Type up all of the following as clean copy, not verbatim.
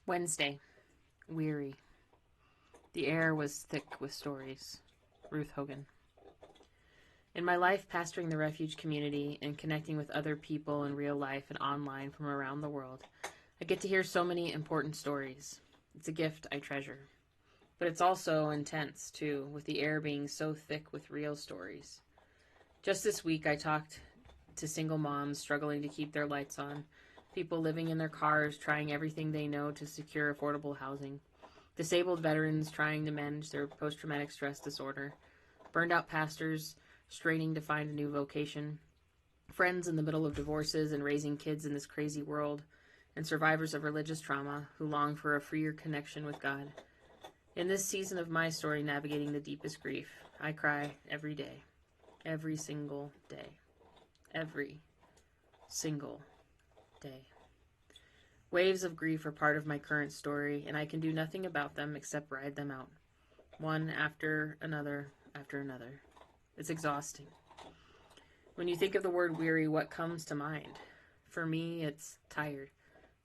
Wednesday. Weary. The air was thick with stories. Ruth Hogan. In my life pastoring the refuge community and connecting with other people in real life and online from around the world, I get to hear so many important stories. It's a gift I treasure. But it's also intense, too, with the air being so thick with real stories. Just this week, I talked to single moms struggling to keep their lights on, people living in their cars trying everything they know to secure affordable housing, disabled veterans trying to manage their post-traumatic stress disorder, burned out pastors straining to find a new vocation, friends in the middle of divorces and raising kids in this crazy world, and survivors of religious trauma who long for a freer connection with God. In this season of my story, navigating the deepest grief, I cry every day. Every single day. Every single day. Waves of grief are part of my current story, and I can do nothing about them except ride them out. One after another after another. It's exhausting. When you think of the word weary, what comes to mind? For me, it's tired,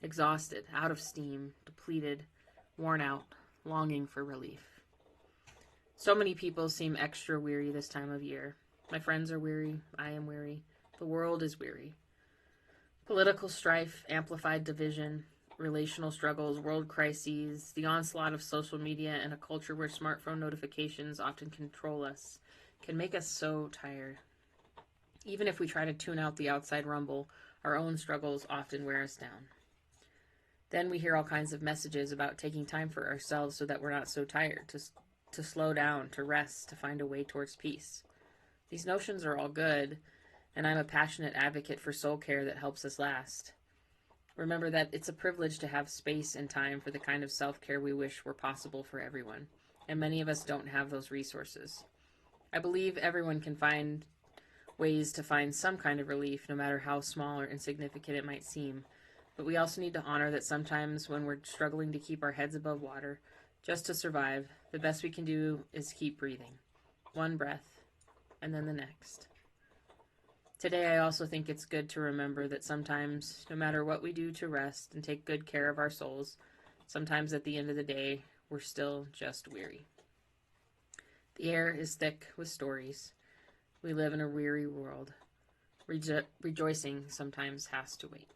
exhausted, out of steam, depleted, worn out, longing for relief. So many people seem extra weary this time of year. My friends are weary. I am weary. The world is weary. Political strife, amplified division, relational struggles, world crises, the onslaught of social media, and a culture where smartphone notifications often control us can make us so tired. Even if we try to tune out the outside rumble, our own struggles often wear us down. Then we hear all kinds of messages about taking time for ourselves so that we're not so tired, to slow down, to rest, to find a way towards peace. These notions are all good, and I'm a passionate advocate for soul care that helps us last. Remember that it's a privilege to have space and time for the kind of self-care we wish were possible for everyone, and many of us don't have those resources. I believe everyone can find ways to find some kind of relief, no matter how small or insignificant it might seem. But we also need to honor that sometimes when we're struggling to keep our heads above water, just to survive, the best we can do is keep breathing. One breath, and then the next. Today, I also think it's good to remember that sometimes, no matter what we do to rest and take good care of our souls, sometimes at the end of the day, we're still just weary. The air is thick with stories. We live in a weary world. Rejoicing sometimes has to wait.